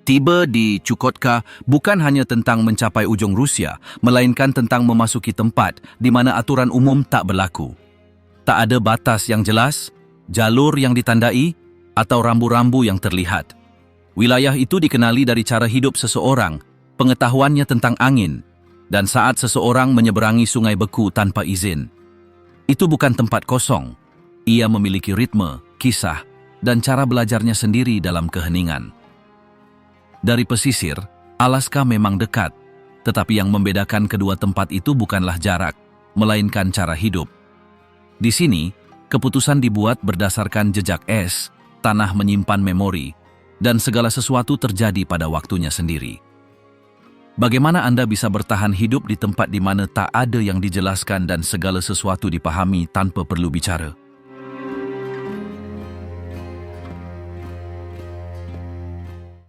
Tiba di Chukotka bukan hanya tentang mencapai ujung Rusia, melainkan tentang memasuki tempat di mana aturan umum tak berlaku. Tak ada batas yang jelas, jalur yang ditandai, atau rambu-rambu yang terlihat. Wilayah itu dikenali dari cara hidup seseorang, pengetahuannya tentang angin, dan saat seseorang menyeberangi sungai beku tanpa izin. Itu bukan tempat kosong. Ia memiliki ritme, kisah, dan cara belajarnya sendiri dalam keheningan. Dari pesisir, Alaska memang dekat, tetapi yang membedakan kedua tempat itu bukanlah jarak, melainkan cara hidup. Di sini, keputusan dibuat berdasarkan jejak es, tanah menyimpan memori, dan segala sesuatu terjadi pada waktunya sendiri. Bagaimana Anda bisa bertahan hidup di tempat di mana tak ada yang dijelaskan dan segala sesuatu dipahami tanpa perlu bicara?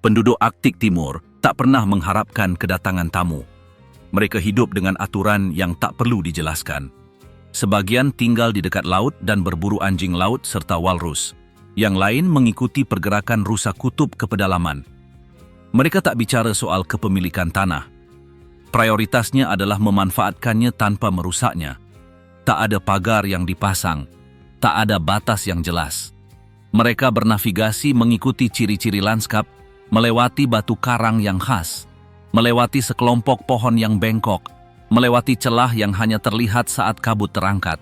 Penduduk Arktik Timur tak pernah mengharapkan kedatangan tamu. Mereka hidup dengan aturan yang tak perlu dijelaskan. Sebagian tinggal di dekat laut dan berburu anjing laut serta walrus. Yang lain mengikuti pergerakan rusa kutub ke pedalaman. Mereka tak bicara soal kepemilikan tanah. Prioritasnya adalah memanfaatkannya tanpa merusaknya. Tak ada pagar yang dipasang. Tak ada batas yang jelas. Mereka bernavigasi mengikuti ciri-ciri lanskap, melewati batu karang yang khas, melewati sekelompok pohon yang bengkok, melewati celah yang hanya terlihat saat kabut terangkat.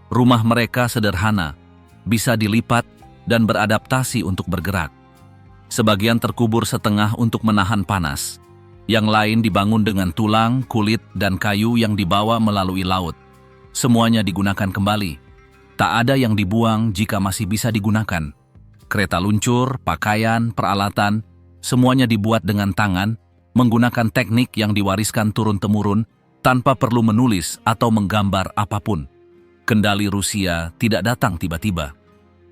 Rumah mereka sederhana, bisa dilipat dan beradaptasi untuk bergerak. Sebagian terkubur setengah untuk menahan panas. Yang lain dibangun dengan tulang, kulit, dan kayu yang dibawa melalui laut. Semuanya digunakan kembali. Tak ada yang dibuang jika masih bisa digunakan. Kereta luncur, pakaian, peralatan, semuanya dibuat dengan tangan, menggunakan teknik yang diwariskan turun-temurun tanpa perlu menulis atau menggambar apapun. Kendali Rusia tidak datang tiba-tiba.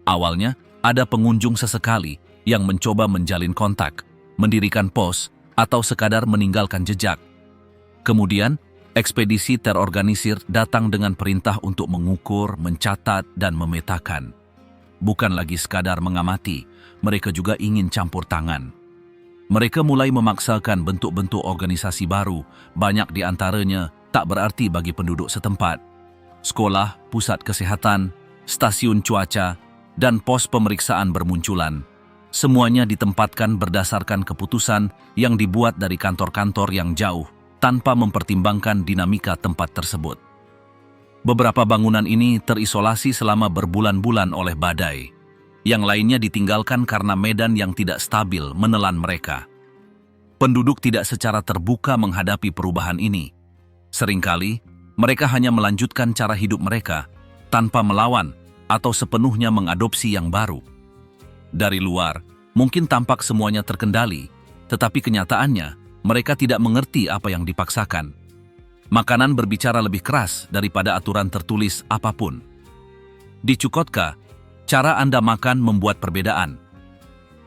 Awalnya, ada pengunjung sesekali yang mencoba menjalin kontak, mendirikan pos, atau sekadar meninggalkan jejak. Kemudian, ekspedisi terorganisir datang dengan perintah untuk mengukur, mencatat, dan memetakan. Bukan lagi sekadar mengamati, mereka juga ingin campur tangan. Mereka mulai memaksakan bentuk-bentuk organisasi baru, banyak di antaranya tak berarti bagi penduduk setempat. Sekolah, pusat kesehatan, stasiun cuaca, dan pos pemeriksaan bermunculan. Semuanya ditempatkan berdasarkan keputusan yang dibuat dari kantor-kantor yang jauh, tanpa mempertimbangkan dinamika tempat tersebut. Beberapa bangunan ini terisolasi selama berbulan-bulan oleh badai. Yang lainnya ditinggalkan karena medan yang tidak stabil menelan mereka. Penduduk tidak secara terbuka menghadapi perubahan ini. Seringkali, mereka hanya melanjutkan cara hidup mereka tanpa melawan atau sepenuhnya mengadopsi yang baru. Dari luar, mungkin tampak semuanya terkendali, tetapi kenyataannya, mereka tidak mengerti apa yang dipaksakan. Makanan berbicara lebih keras daripada aturan tertulis apapun. Di Chukotka, cara Anda makan membuat perbedaan.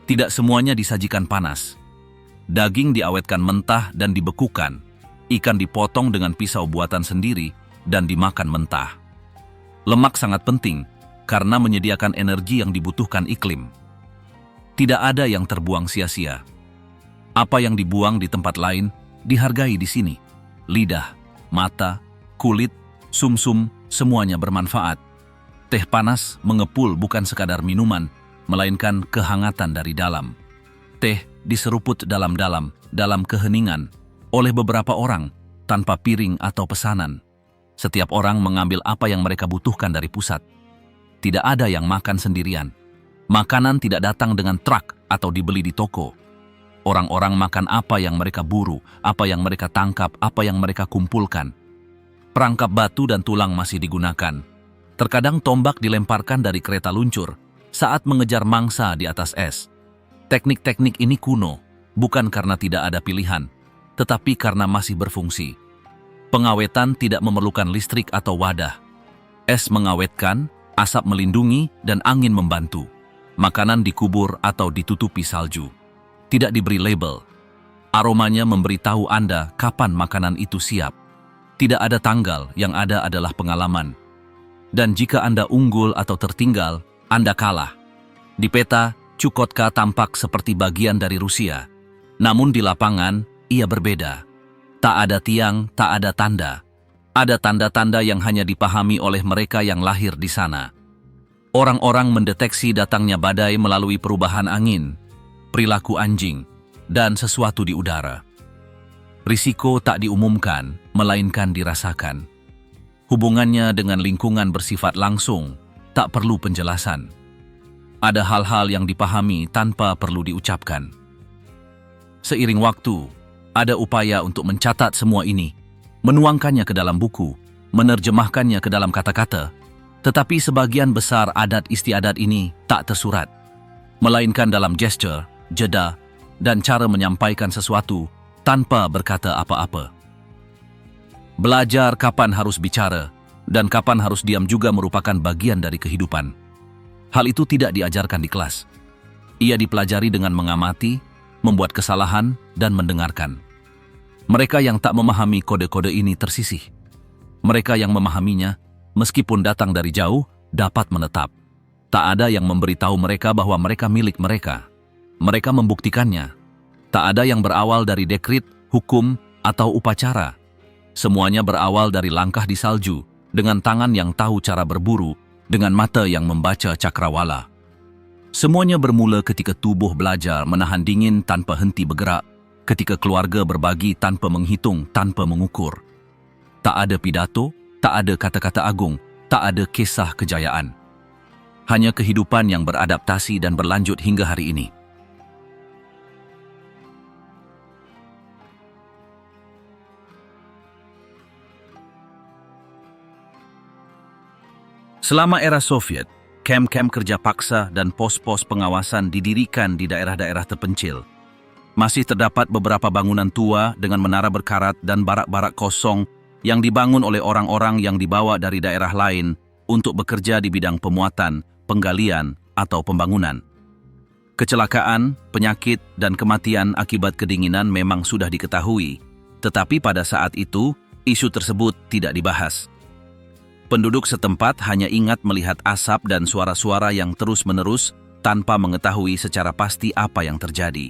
Tidak semuanya disajikan panas. Daging diawetkan mentah dan dibekukan. Ikan dipotong dengan pisau buatan sendiri dan dimakan mentah. Lemak sangat penting karena menyediakan energi yang dibutuhkan iklim. Tidak ada yang terbuang sia-sia. Apa yang dibuang di tempat lain dihargai di sini. Lidah, mata, kulit, sumsum, semuanya bermanfaat. Teh panas mengepul bukan sekadar minuman, melainkan kehangatan dari dalam. Teh diseruput dalam-dalam, dalam keheningan, oleh beberapa orang, tanpa piring atau pesanan. Setiap orang mengambil apa yang mereka butuhkan dari pusat. Tidak ada yang makan sendirian. Makanan tidak datang dengan truk atau dibeli di toko. Orang-orang makan apa yang mereka buru, apa yang mereka tangkap, apa yang mereka kumpulkan. Perangkap batu dan tulang masih digunakan. Terkadang tombak dilemparkan dari kereta luncur saat mengejar mangsa di atas es. Teknik-teknik ini kuno, bukan karena tidak ada pilihan, tetapi karena masih berfungsi. Pengawetan tidak memerlukan listrik atau wadah. Es mengawetkan, asap melindungi, dan angin membantu. Makanan dikubur atau ditutupi salju. Tidak diberi label. Aromanya memberitahu Anda kapan makanan itu siap. Tidak ada tanggal, yang ada adalah pengalaman. Dan jika Anda unggul atau tertinggal, Anda kalah. Di peta, Chukotka tampak seperti bagian dari Rusia. Namun di lapangan, ia berbeda. Tak ada tiang, tak ada tanda. Ada tanda-tanda yang hanya dipahami oleh mereka yang lahir di sana. Orang-orang mendeteksi datangnya badai melalui perubahan angin, perilaku anjing, dan sesuatu di udara. Risiko tak diumumkan, melainkan dirasakan. Hubungannya dengan lingkungan bersifat langsung, tak perlu penjelasan. Ada hal-hal yang dipahami tanpa perlu diucapkan. Seiring waktu, ada upaya untuk mencatat semua ini, menuangkannya ke dalam buku, menerjemahkannya ke dalam kata-kata, tetapi sebagian besar adat istiadat ini tak tersurat, melainkan dalam gesture, jeda, dan cara menyampaikan sesuatu tanpa berkata apa-apa. Belajar kapan harus bicara dan kapan harus diam juga merupakan bagian dari kehidupan. Hal itu tidak diajarkan di kelas. Ia dipelajari dengan mengamati, membuat kesalahan, dan mendengarkan. Mereka yang tak memahami kode-kode ini tersisih. Mereka yang memahaminya, meskipun datang dari jauh, dapat menetap. Tak ada yang memberitahu mereka bahwa mereka milik mereka. Mereka membuktikannya. Tak ada yang berawal dari dekrit, hukum, atau upacara. Semuanya berawal dari langkah di salju, dengan tangan yang tahu cara berburu, dengan mata yang membaca cakrawala. Semuanya bermula ketika tubuh belajar menahan dingin tanpa henti bergerak, ketika keluarga berbagi tanpa menghitung, tanpa mengukur. Tak ada pidato, tak ada kata-kata agung, tak ada kisah kejayaan. Hanya kehidupan yang beradaptasi dan berlanjut hingga hari ini. Selama era Soviet, kamp-kamp kerja paksa dan pos-pos pengawasan didirikan di daerah-daerah terpencil. Masih terdapat beberapa bangunan tua dengan menara berkarat dan barak-barak kosong yang dibangun oleh orang-orang yang dibawa dari daerah lain untuk bekerja di bidang pemuatan, penggalian, atau pembangunan. Kecelakaan, penyakit, dan kematian akibat kedinginan memang sudah diketahui, tetapi pada saat itu, isu tersebut tidak dibahas. Penduduk setempat hanya ingat melihat asap dan suara-suara yang terus-menerus tanpa mengetahui secara pasti apa yang terjadi.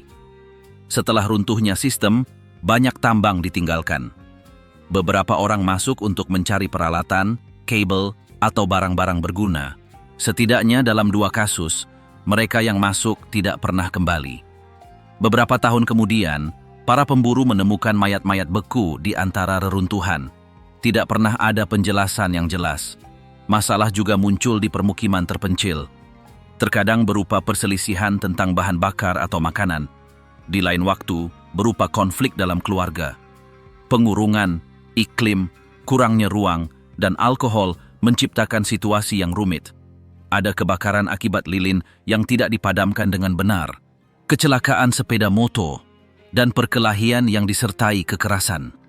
Setelah runtuhnya sistem, banyak tambang ditinggalkan. Beberapa orang masuk untuk mencari peralatan, kabel, atau barang-barang berguna. Setidaknya dalam 2 kasus, mereka yang masuk tidak pernah kembali. Beberapa tahun kemudian, para pemburu menemukan mayat-mayat beku di antara reruntuhan. Tidak pernah ada penjelasan yang jelas. Masalah juga muncul di permukiman terpencil. Terkadang berupa perselisihan tentang bahan bakar atau makanan. Di lain waktu, berupa konflik dalam keluarga. Pengurungan, iklim, kurangnya ruang, dan alkohol menciptakan situasi yang rumit. Ada kebakaran akibat lilin yang tidak dipadamkan dengan benar, kecelakaan sepeda motor, dan perkelahian yang disertai kekerasan.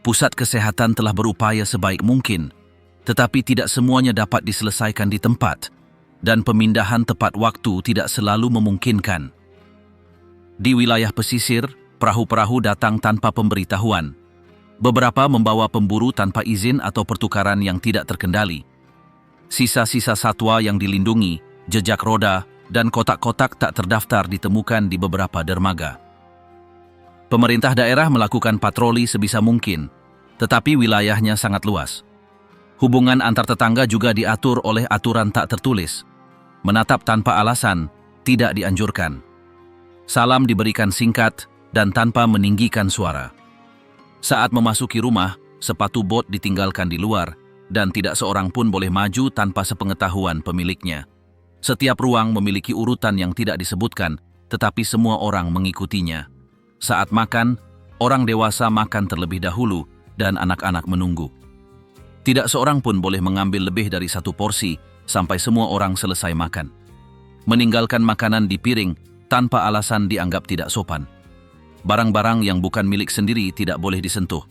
Pusat kesehatan telah berupaya sebaik mungkin, tetapi tidak semuanya dapat diselesaikan di tempat, dan pemindahan tepat waktu tidak selalu memungkinkan. Di wilayah pesisir, perahu-perahu datang tanpa pemberitahuan. Beberapa membawa pemburu tanpa izin atau pertukaran yang tidak terkendali. Sisa-sisa satwa yang dilindungi, jejak roda, dan kotak-kotak tak terdaftar ditemukan di beberapa dermaga. Pemerintah daerah melakukan patroli sebisa mungkin, tetapi wilayahnya sangat luas. Hubungan antar tetangga juga diatur oleh aturan tak tertulis. Menatap tanpa alasan tidak dianjurkan. Salam diberikan singkat dan tanpa meninggikan suara. Saat memasuki rumah, sepatu bot ditinggalkan di luar dan tidak seorang pun boleh maju tanpa sepengetahuan pemiliknya. Setiap ruang memiliki urutan yang tidak disebutkan, tetapi semua orang mengikutinya. Saat makan, orang dewasa makan terlebih dahulu dan anak-anak menunggu. Tidak seorang pun boleh mengambil lebih dari 1 porsi sampai semua orang selesai makan. Meninggalkan makanan di piring tanpa alasan dianggap tidak sopan. Barang-barang yang bukan milik sendiri tidak boleh disentuh.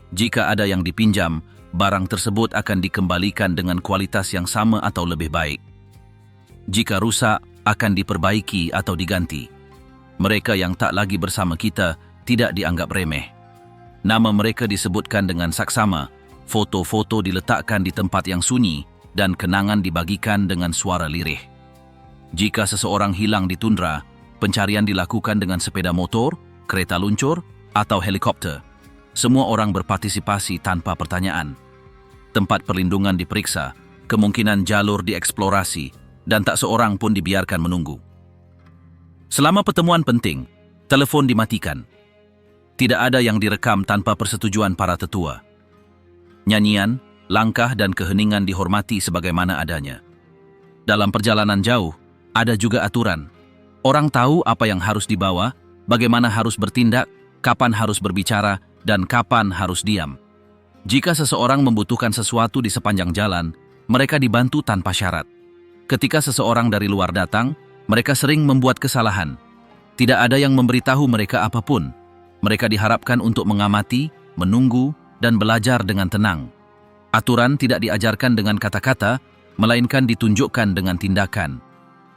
Jika ada yang dipinjam, barang tersebut akan dikembalikan dengan kualitas yang sama atau lebih baik. Jika rusak, akan diperbaiki atau diganti. Mereka yang tak lagi bersama kita tidak dianggap remeh. Nama mereka disebutkan dengan saksama, foto-foto diletakkan di tempat yang sunyi, dan kenangan dibagikan dengan suara lirih. Jika seseorang hilang di tundra, Pencarian dilakukan dengan sepeda motor, kereta luncur, atau helikopter. Semua orang berpartisipasi tanpa pertanyaan. Tempat perlindungan diperiksa, kemungkinan jalur dieksplorasi, dan tak seorang pun dibiarkan menunggu. Selama pertemuan penting, telepon dimatikan. Tidak ada yang direkam tanpa persetujuan para tetua. Nyanyian, langkah dan keheningan dihormati sebagaimana adanya. Dalam perjalanan jauh, ada juga aturan. Orang tahu apa yang harus dibawa, bagaimana harus bertindak, kapan harus berbicara, dan kapan harus diam. Jika seseorang membutuhkan sesuatu di sepanjang jalan, mereka dibantu tanpa syarat. Ketika seseorang dari luar datang, mereka sering membuat kesalahan. Tidak ada yang memberitahu mereka apapun. Mereka diharapkan untuk mengamati, menunggu, dan belajar dengan tenang. Aturan tidak diajarkan dengan kata-kata, melainkan ditunjukkan dengan tindakan.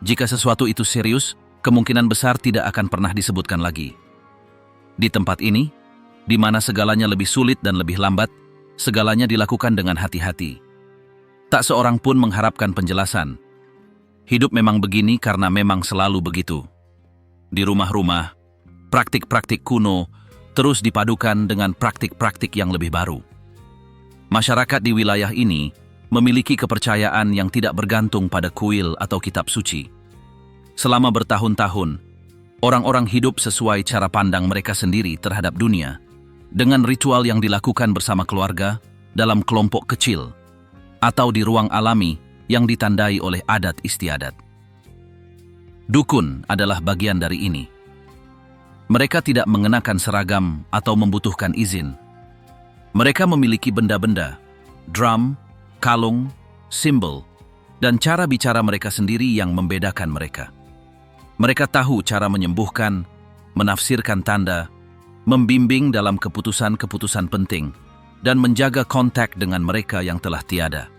Jika sesuatu itu serius, kemungkinan besar tidak akan pernah disebutkan lagi. Di tempat ini, di mana segalanya lebih sulit dan lebih lambat, segalanya dilakukan dengan hati-hati. Tak seorang pun mengharapkan penjelasan. Hidup memang begini karena memang selalu begitu. Di rumah-rumah, praktik-praktik kuno terus dipadukan dengan praktik-praktik yang lebih baru. Masyarakat di wilayah ini memiliki kepercayaan yang tidak bergantung pada kuil atau kitab suci. Selama bertahun-tahun, orang-orang hidup sesuai cara pandang mereka sendiri terhadap dunia, dengan ritual yang dilakukan bersama keluarga, dalam kelompok kecil, atau di ruang alami yang ditandai oleh adat istiadat. Dukun adalah bagian dari ini. Mereka tidak mengenakan seragam atau membutuhkan izin. Mereka memiliki benda-benda, drum, kalung, simbol, dan cara bicara mereka sendiri yang membedakan mereka. Mereka tahu cara menyembuhkan, menafsirkan tanda, membimbing dalam keputusan-keputusan penting, dan menjaga kontak dengan mereka yang telah tiada.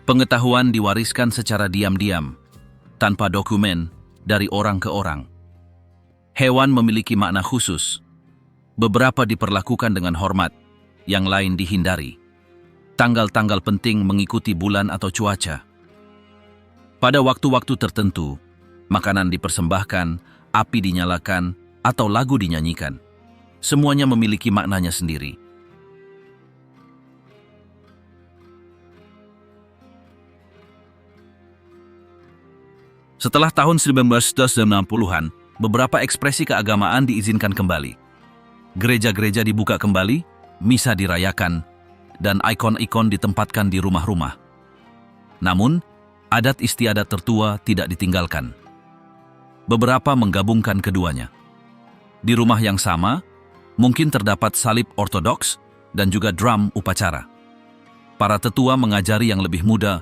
Pengetahuan diwariskan secara diam-diam, tanpa dokumen, dari orang ke orang. Hewan memiliki makna khusus. Beberapa diperlakukan dengan hormat, yang lain dihindari. Tanggal-tanggal penting mengikuti bulan atau cuaca. Pada waktu-waktu tertentu, makanan dipersembahkan, api dinyalakan, atau lagu dinyanyikan. Semuanya memiliki maknanya sendiri. Setelah tahun 1990-an, beberapa ekspresi keagamaan diizinkan kembali. Gereja-gereja dibuka kembali, misa dirayakan, dan ikon-ikon ditempatkan di rumah-rumah. Namun, adat istiadat tertua tidak ditinggalkan. Beberapa menggabungkan keduanya. Di rumah yang sama, mungkin terdapat salib ortodoks dan juga drum upacara. Para tetua mengajari yang lebih muda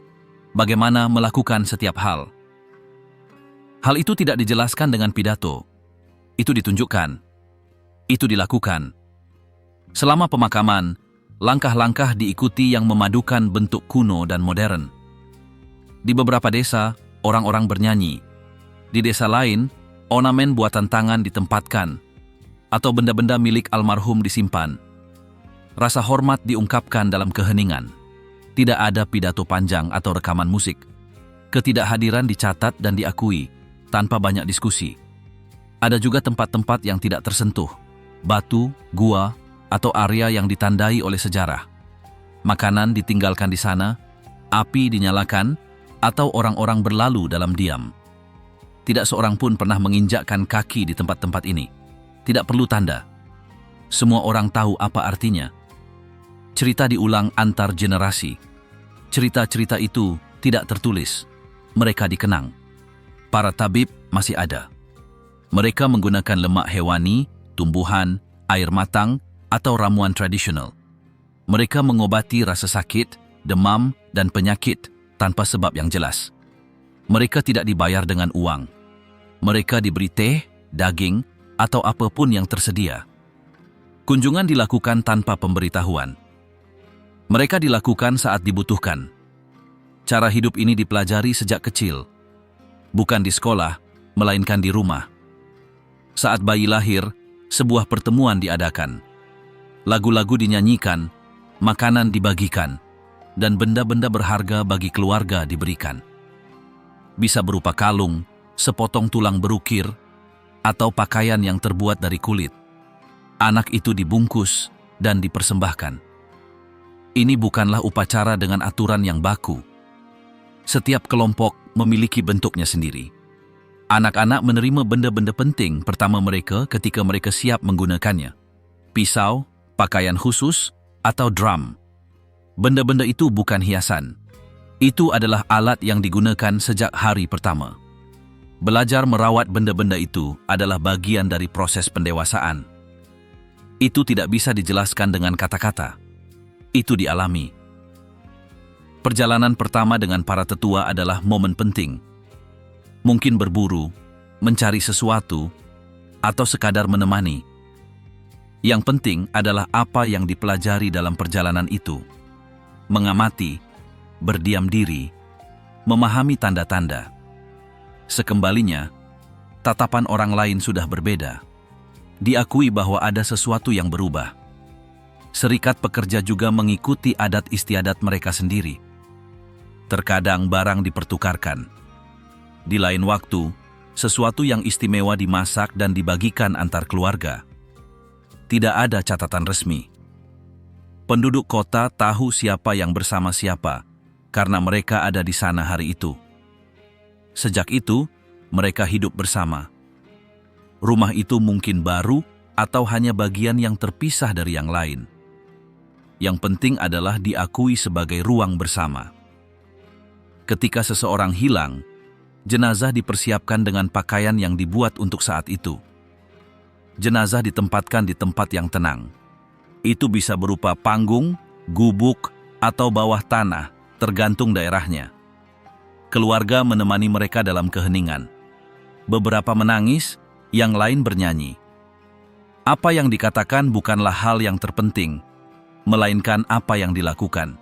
bagaimana melakukan setiap hal. Hal itu tidak dijelaskan dengan pidato. Itu ditunjukkan. Itu dilakukan. Selama pemakaman, langkah-langkah diikuti yang memadukan bentuk kuno dan modern. Di beberapa desa, orang-orang bernyanyi. Di desa lain, ornamen buatan tangan ditempatkan, atau benda-benda milik almarhum disimpan. Rasa hormat diungkapkan dalam keheningan. Tidak ada pidato panjang atau rekaman musik. Ketidakhadiran dicatat dan diakui, tanpa banyak diskusi. Ada juga tempat-tempat yang tidak tersentuh, batu, gua, atau area yang ditandai oleh sejarah. Makanan ditinggalkan di sana, api dinyalakan, atau orang-orang berlalu dalam diam. Tidak seorang pun pernah menginjakkan kaki di tempat-tempat ini. Tidak perlu tanda. Semua orang tahu apa artinya. Cerita diulang antar generasi. Cerita-cerita itu tidak tertulis. Mereka dikenang. Para tabib masih ada. Mereka menggunakan lemak hewani, tumbuhan, air matang, atau ramuan tradisional. Mereka mengobati rasa sakit, demam, dan penyakit tanpa sebab yang jelas. Mereka tidak dibayar dengan uang. Mereka diberi teh, daging, atau apapun yang tersedia. Kunjungan dilakukan tanpa pemberitahuan. Mereka dilakukan saat dibutuhkan. Cara hidup ini dipelajari sejak kecil. Bukan di sekolah, melainkan di rumah. Saat bayi lahir, sebuah pertemuan diadakan. Lagu-lagu dinyanyikan, makanan dibagikan, dan benda-benda berharga bagi keluarga diberikan. Bisa berupa kalung, sepotong tulang berukir, atau pakaian yang terbuat dari kulit. Anak itu dibungkus dan dipersembahkan. Ini bukanlah upacara dengan aturan yang baku. Setiap kelompok memiliki bentuknya sendiri. Anak-anak menerima benda-benda penting pertama mereka ketika mereka siap menggunakannya. Pisau, pakaian khusus, atau drum. Benda-benda itu bukan hiasan. Itu adalah alat yang digunakan sejak hari pertama. Belajar merawat benda-benda itu adalah bagian dari proses pendewasaan. Itu tidak bisa dijelaskan dengan kata-kata. Itu dialami. Perjalanan pertama dengan para tetua adalah momen penting. Mungkin berburu, mencari sesuatu, atau sekadar menemani. Yang penting adalah apa yang dipelajari dalam perjalanan itu. Mengamati, berdiam diri, memahami tanda-tanda. Sekembalinya, tatapan orang lain sudah berbeda. Diakui bahwa ada sesuatu yang berubah. Serikat pekerja juga mengikuti adat istiadat mereka sendiri. Terkadang barang dipertukarkan. Di lain waktu, sesuatu yang istimewa dimasak dan dibagikan antar keluarga. Tidak ada catatan resmi. Penduduk kota tahu siapa yang bersama siapa, karena mereka ada di sana hari itu. Sejak itu, mereka hidup bersama. Rumah itu mungkin baru atau hanya bagian yang terpisah dari yang lain. Yang penting adalah diakui sebagai ruang bersama. Ketika seseorang hilang, jenazah dipersiapkan dengan pakaian yang dibuat untuk saat itu. Jenazah ditempatkan di tempat yang tenang. Itu bisa berupa panggung, gubuk, atau bawah tanah, tergantung daerahnya. Keluarga menemani mereka dalam keheningan. Beberapa menangis, yang lain bernyanyi. Apa yang dikatakan bukanlah hal yang terpenting, melainkan apa yang dilakukan.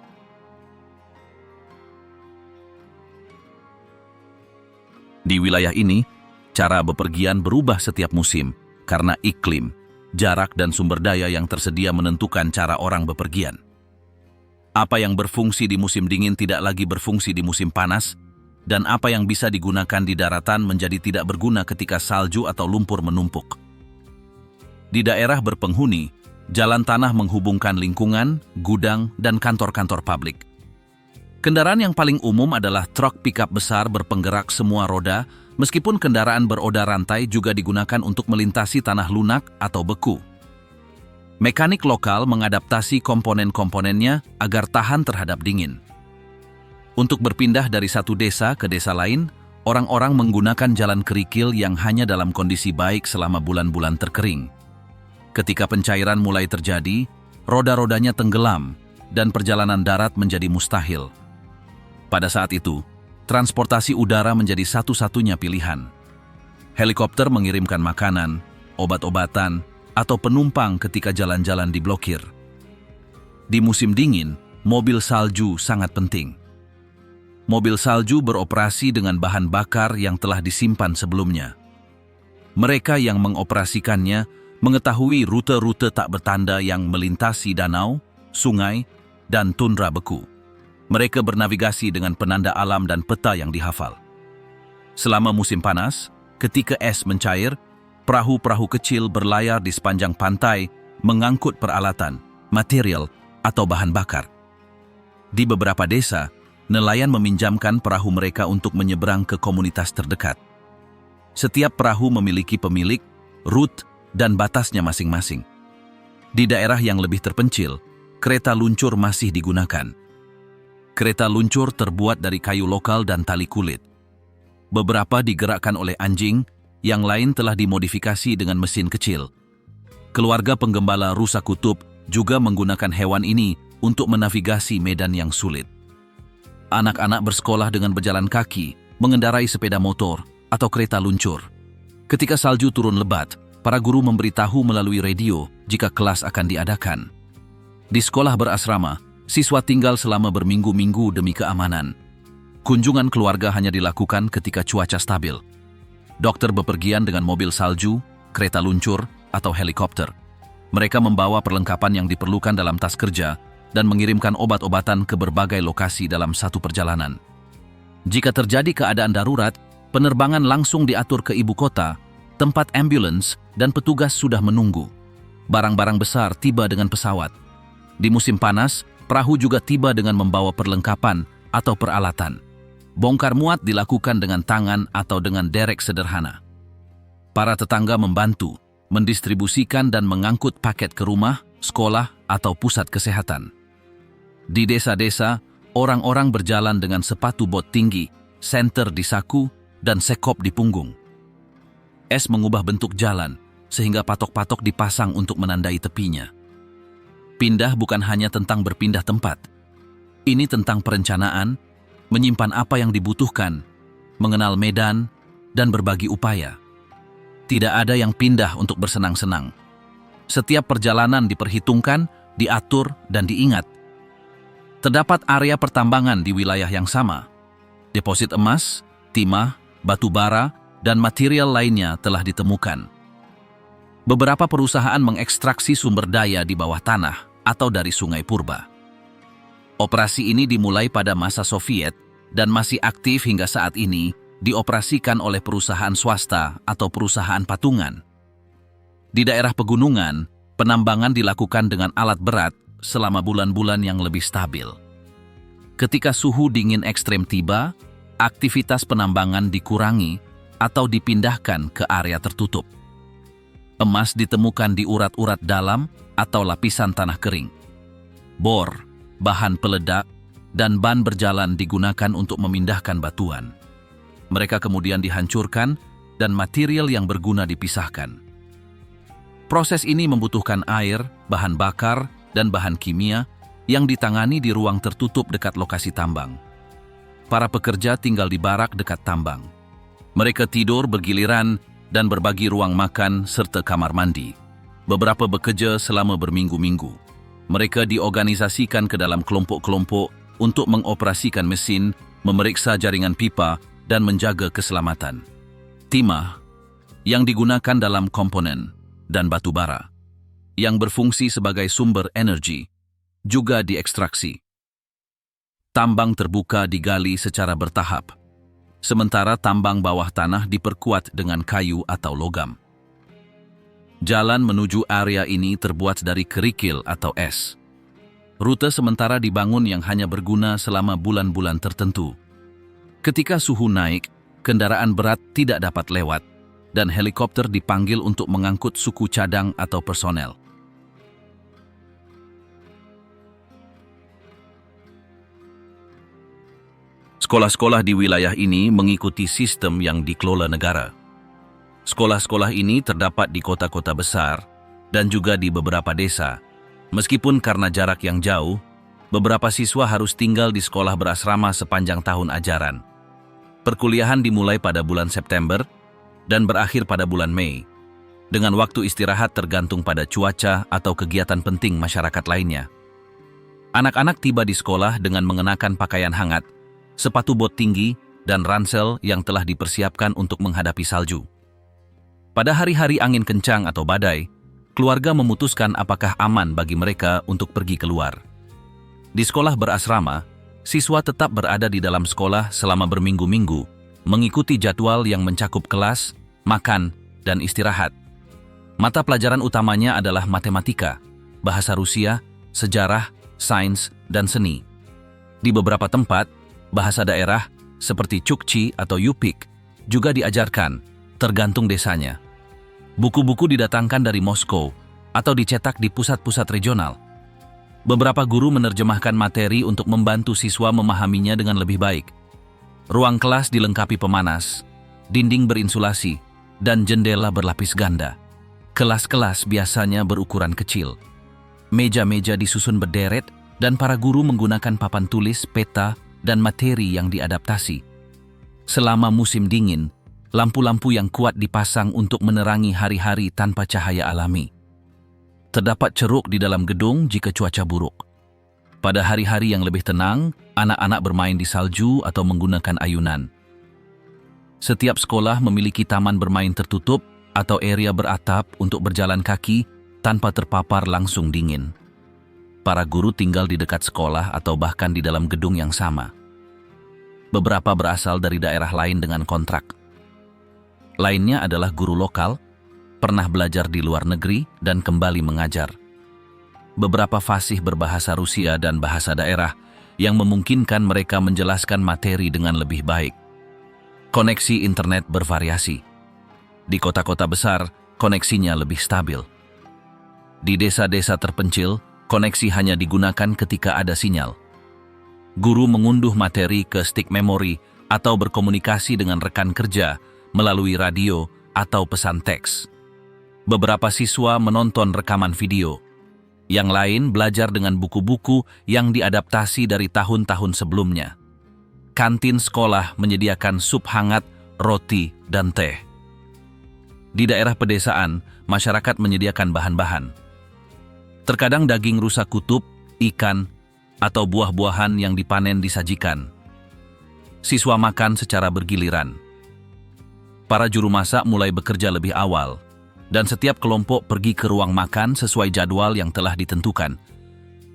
Di wilayah ini, cara bepergian berubah setiap musim karena iklim, jarak dan sumber daya yang tersedia menentukan cara orang bepergian. Apa yang berfungsi di musim dingin tidak lagi berfungsi di musim panas, dan apa yang bisa digunakan di daratan menjadi tidak berguna ketika salju atau lumpur menumpuk. Di daerah berpenghuni, jalan tanah menghubungkan lingkungan, gudang, dan kantor-kantor publik. Kendaraan yang paling umum adalah truk pickup besar berpenggerak semua roda, meskipun kendaraan beroda rantai juga digunakan untuk melintasi tanah lunak atau beku. Mekanik lokal mengadaptasi komponen-komponennya agar tahan terhadap dingin. Untuk berpindah dari satu desa ke desa lain, orang-orang menggunakan jalan kerikil yang hanya dalam kondisi baik selama bulan-bulan terkering. Ketika pencairan mulai terjadi, roda-rodanya tenggelam dan perjalanan darat menjadi mustahil. Pada saat itu, transportasi udara menjadi satu-satunya pilihan. Helikopter mengirimkan makanan, obat-obatan, atau penumpang ketika jalan-jalan diblokir. Di musim dingin, mobil salju sangat penting. Mobil salju beroperasi dengan bahan bakar yang telah disimpan sebelumnya. Mereka yang mengoperasikannya mengetahui rute-rute tak bertanda yang melintasi danau, sungai, dan tundra beku. Mereka bernavigasi dengan penanda alam dan peta yang dihafal. Selama musim panas, ketika es mencair, perahu-perahu kecil berlayar di sepanjang pantai mengangkut peralatan, material, atau bahan bakar. Di beberapa desa, nelayan meminjamkan perahu mereka untuk menyeberang ke komunitas terdekat. Setiap perahu memiliki pemilik, rute, dan batasnya masing-masing. Di daerah yang lebih terpencil, kereta luncur masih digunakan. Kereta luncur terbuat dari kayu lokal dan tali kulit. Beberapa digerakkan oleh anjing, yang lain telah dimodifikasi dengan mesin kecil. Keluarga penggembala rusa kutub juga menggunakan hewan ini untuk menavigasi medan yang sulit. Anak-anak bersekolah dengan berjalan kaki, mengendarai sepeda motor, atau kereta luncur. Ketika salju turun lebat, para guru memberitahu melalui radio jika kelas akan diadakan. Di sekolah berasrama, siswa tinggal selama berminggu-minggu demi keamanan. Kunjungan keluarga hanya dilakukan ketika cuaca stabil. Dokter bepergian dengan mobil salju, kereta luncur, atau helikopter. Mereka membawa perlengkapan yang diperlukan dalam tas kerja dan mengirimkan obat-obatan ke berbagai lokasi dalam satu perjalanan. Jika terjadi keadaan darurat, penerbangan langsung diatur ke ibu kota, Tempat ambulans dan petugas sudah menunggu. Barang-barang besar tiba dengan pesawat. Di musim panas, perahu juga tiba dengan membawa perlengkapan atau peralatan. Bongkar muat dilakukan dengan tangan atau dengan derek sederhana. Para tetangga membantu, mendistribusikan dan mengangkut paket ke rumah, sekolah, atau pusat kesehatan. Di desa-desa, orang-orang berjalan dengan sepatu bot tinggi, senter di saku, dan sekop di punggung. Es mengubah bentuk jalan, sehingga patok-patok dipasang untuk menandai tepinya. Pindah bukan hanya tentang berpindah tempat. Ini tentang perencanaan, menyimpan apa yang dibutuhkan, mengenal medan, dan berbagi upaya. Tidak ada yang pindah untuk bersenang-senang. Setiap perjalanan diperhitungkan, diatur, dan diingat. Terdapat area pertambangan di wilayah yang sama. Deposit emas, timah, batu bara, dan material lainnya telah ditemukan. Beberapa perusahaan mengekstraksi sumber daya di bawah tanah atau dari sungai purba. Operasi ini dimulai pada masa Soviet dan masih aktif hingga saat ini, dioperasikan oleh perusahaan swasta atau perusahaan patungan. Di daerah pegunungan, penambangan dilakukan dengan alat berat selama bulan-bulan yang lebih stabil. Ketika suhu dingin ekstrem tiba, aktivitas penambangan dikurangi atau dipindahkan ke area tertutup. Emas ditemukan di urat-urat dalam atau lapisan tanah kering. Bor, bahan peledak, dan ban berjalan digunakan untuk memindahkan batuan. Mereka kemudian dihancurkan dan material yang berguna dipisahkan. Proses ini membutuhkan air, bahan bakar, dan bahan kimia yang ditangani di ruang tertutup dekat lokasi tambang. Para pekerja tinggal di barak dekat tambang. Mereka tidur bergiliran dan berbagi ruang makan serta kamar mandi. Beberapa bekerja selama berminggu-minggu. Mereka diorganisasikan ke dalam kelompok-kelompok untuk mengoperasikan mesin, memeriksa jaringan pipa, dan menjaga keselamatan. Timah, yang digunakan dalam komponen, dan batu bara, yang berfungsi sebagai sumber energi, juga diekstraksi. Tambang terbuka digali secara bertahap, sementara tambang bawah tanah diperkuat dengan kayu atau logam. Jalan menuju area ini terbuat dari kerikil atau es. Rute sementara dibangun yang hanya berguna selama bulan-bulan tertentu. Ketika suhu naik, kendaraan berat tidak dapat lewat, dan helikopter dipanggil untuk mengangkut suku cadang atau personel. Sekolah-sekolah di wilayah ini mengikuti sistem yang dikelola negara. Sekolah-sekolah ini terdapat di kota-kota besar dan juga di beberapa desa. Meskipun karena jarak yang jauh, beberapa siswa harus tinggal di sekolah berasrama sepanjang tahun ajaran. Perkuliahan dimulai pada bulan September dan berakhir pada bulan Mei, dengan waktu istirahat tergantung pada cuaca atau kegiatan penting masyarakat lainnya. Anak-anak tiba di sekolah dengan mengenakan pakaian hangat, sepatu bot tinggi, dan ransel yang telah dipersiapkan untuk menghadapi salju. Pada hari-hari angin kencang atau badai, keluarga memutuskan apakah aman bagi mereka untuk pergi keluar. Di sekolah berasrama, siswa tetap berada di dalam sekolah selama berminggu-minggu, mengikuti jadwal yang mencakup kelas, makan, dan istirahat. Mata pelajaran utamanya adalah matematika, bahasa Rusia, sejarah, sains, dan seni. Di beberapa tempat, bahasa daerah seperti Chukchi atau Yupik juga diajarkan, tergantung desanya. Buku-buku didatangkan dari Moskow atau dicetak di pusat-pusat regional. Beberapa guru menerjemahkan materi untuk membantu siswa memahaminya dengan lebih baik. Ruang kelas dilengkapi pemanas, dinding berinsulasi, dan jendela berlapis ganda. Kelas-kelas biasanya berukuran kecil. Meja-meja disusun berderet dan para guru menggunakan papan tulis, peta, dan materi yang diadaptasi. Selama musim dingin, lampu-lampu yang kuat dipasang untuk menerangi hari-hari tanpa cahaya alami. Terdapat ceruk di dalam gedung jika cuaca buruk. Pada hari-hari yang lebih tenang, anak-anak bermain di salju atau menggunakan ayunan. Setiap sekolah memiliki taman bermain tertutup atau area beratap untuk berjalan kaki tanpa terpapar langsung dingin. Para guru tinggal di dekat sekolah atau bahkan di dalam gedung yang sama. Beberapa berasal dari daerah lain dengan kontrak. Lainnya adalah guru lokal, pernah belajar di luar negeri dan kembali mengajar. Beberapa fasih berbahasa Rusia dan bahasa daerah yang memungkinkan mereka menjelaskan materi dengan lebih baik. Koneksi internet bervariasi. Di kota-kota besar, koneksinya lebih stabil. Di desa-desa terpencil, koneksi hanya digunakan ketika ada sinyal. Guru mengunduh materi ke stick memory atau berkomunikasi dengan rekan kerja melalui radio atau pesan teks. Beberapa siswa menonton rekaman video. Yang lain belajar dengan buku-buku yang diadaptasi dari tahun-tahun sebelumnya. Kantin sekolah menyediakan sup hangat, roti, dan teh. Di daerah pedesaan, masyarakat menyediakan bahan-bahan. Terkadang daging rusa kutub, ikan, atau buah-buahan yang dipanen disajikan. Siswa makan secara bergiliran. Para juru masak mulai bekerja lebih awal, dan setiap kelompok pergi ke ruang makan sesuai jadwal yang telah ditentukan.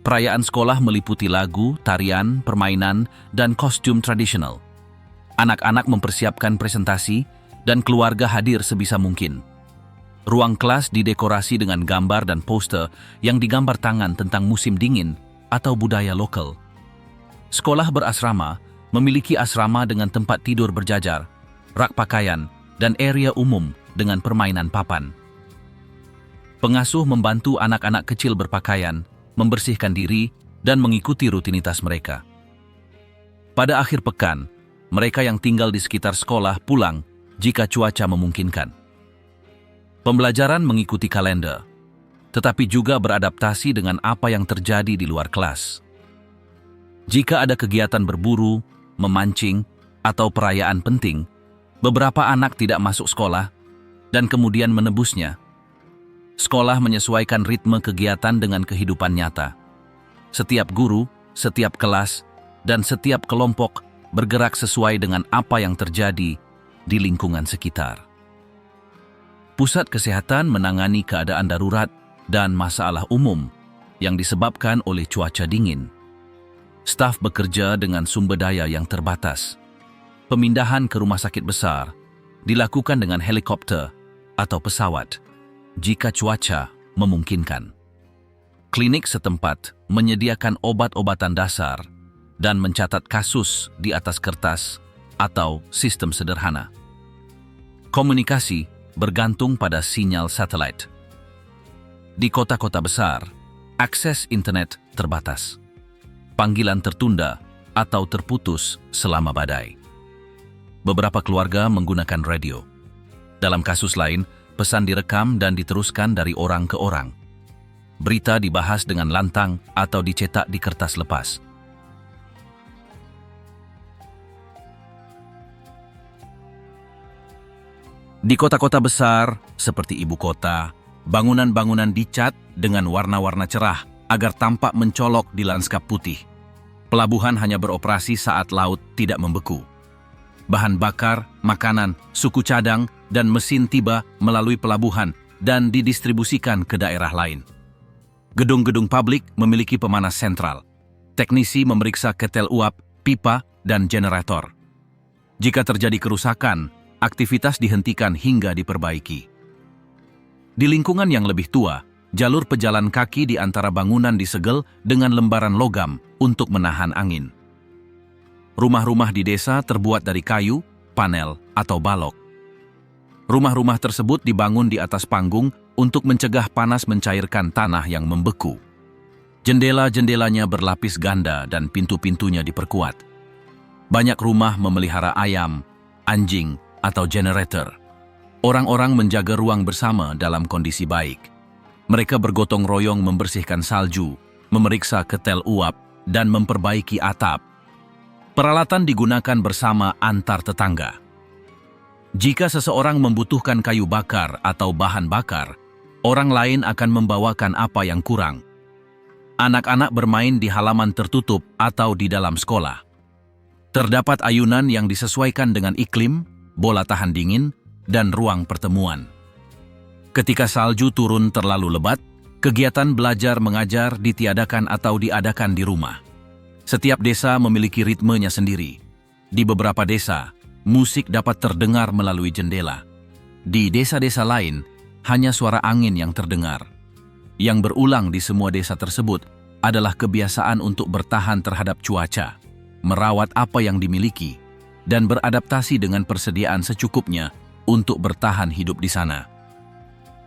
Perayaan sekolah meliputi lagu, tarian, permainan, dan kostum tradisional. Anak-anak mempersiapkan presentasi, dan keluarga hadir sebisa mungkin. Ruang kelas didekorasi dengan gambar dan poster yang digambar tangan tentang musim dingin atau budaya lokal. Sekolah berasrama memiliki asrama dengan tempat tidur berjajar, rak pakaian, dan area umum dengan permainan papan. Pengasuh membantu anak-anak kecil berpakaian, membersihkan diri, dan mengikuti rutinitas mereka. Pada akhir pekan, mereka yang tinggal di sekitar sekolah pulang jika cuaca memungkinkan. Pembelajaran mengikuti kalender, tetapi juga beradaptasi dengan apa yang terjadi di luar kelas. Jika ada kegiatan berburu, memancing, atau perayaan penting, beberapa anak tidak masuk sekolah dan kemudian menebusnya. Sekolah menyesuaikan ritme kegiatan dengan kehidupan nyata. Setiap guru, setiap kelas, dan setiap kelompok bergerak sesuai dengan apa yang terjadi di lingkungan sekitar. Pusat kesehatan menangani keadaan darurat dan masalah umum yang disebabkan oleh cuaca dingin. Staf bekerja dengan sumber daya yang terbatas. Pemindahan ke rumah sakit besar dilakukan dengan helikopter atau pesawat jika cuaca memungkinkan. Klinik setempat menyediakan obat-obatan dasar dan mencatat kasus di atas kertas atau sistem sederhana. Komunikasi bergantung pada sinyal satelit. Di kota-kota besar, akses internet terbatas. Panggilan tertunda atau terputus selama badai. Beberapa keluarga menggunakan radio. Dalam kasus lain, pesan direkam dan diteruskan dari orang ke orang. Berita dibahas dengan lantang atau dicetak di kertas lepas. Di kota-kota besar, seperti ibu kota, bangunan-bangunan dicat dengan warna-warna cerah agar tampak mencolok di lanskap putih. Pelabuhan hanya beroperasi saat laut tidak membeku. Bahan bakar, makanan, suku cadang, dan mesin tiba melalui pelabuhan dan didistribusikan ke daerah lain. Gedung-gedung publik memiliki pemanas sentral. Teknisi memeriksa ketel uap, pipa, dan generator. Jika terjadi kerusakan, aktivitas dihentikan hingga diperbaiki. Di lingkungan yang lebih tua, jalur pejalan kaki di antara bangunan disegel dengan lembaran logam untuk menahan angin. Rumah-rumah di desa terbuat dari kayu, panel, atau balok. Rumah-rumah tersebut dibangun di atas panggung untuk mencegah panas mencairkan tanah yang membeku. Jendela-jendelanya berlapis ganda dan pintu-pintunya diperkuat. Banyak rumah memelihara ayam, anjing, atau generator. Orang-orang menjaga ruang bersama dalam kondisi baik. Mereka bergotong royong membersihkan salju, memeriksa ketel uap, dan memperbaiki atap. Peralatan digunakan bersama antar tetangga. Jika seseorang membutuhkan kayu bakar atau bahan bakar, orang lain akan membawakan apa yang kurang. Anak-anak bermain di halaman tertutup atau di dalam sekolah. Terdapat ayunan yang disesuaikan dengan iklim, bola tahan dingin, dan ruang pertemuan. Ketika salju turun terlalu lebat, kegiatan belajar mengajar ditiadakan atau diadakan di rumah. Setiap desa memiliki ritmenya sendiri. Di beberapa desa, musik dapat terdengar melalui jendela. Di desa-desa lain, hanya suara angin yang terdengar. Yang berulang di semua desa tersebut adalah kebiasaan untuk bertahan terhadap cuaca, merawat apa yang dimiliki, dan beradaptasi dengan persediaan secukupnya untuk bertahan hidup di sana.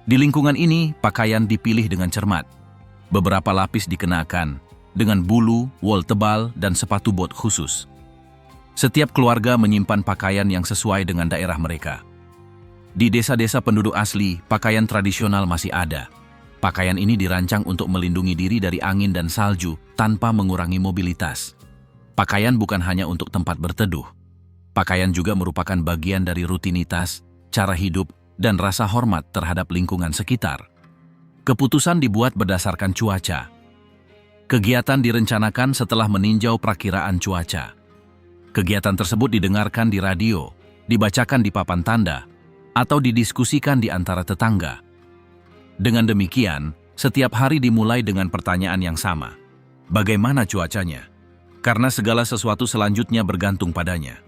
Di lingkungan ini, pakaian dipilih dengan cermat. Beberapa lapis dikenakan, dengan bulu, wol tebal, dan sepatu bot khusus. Setiap keluarga menyimpan pakaian yang sesuai dengan daerah mereka. Di desa-desa penduduk asli, pakaian tradisional masih ada. Pakaian ini dirancang untuk melindungi diri dari angin dan salju tanpa mengurangi mobilitas. Pakaian bukan hanya untuk tempat berteduh. Pakaian juga merupakan bagian dari rutinitas, cara hidup, dan rasa hormat terhadap lingkungan sekitar. Keputusan dibuat berdasarkan cuaca. Kegiatan direncanakan setelah meninjau prakiraan cuaca. Kegiatan tersebut didengarkan di radio, dibacakan di papan tanda, atau didiskusikan di antara tetangga. Dengan demikian, setiap hari dimulai dengan pertanyaan yang sama. Bagaimana cuacanya? Karena segala sesuatu selanjutnya bergantung padanya.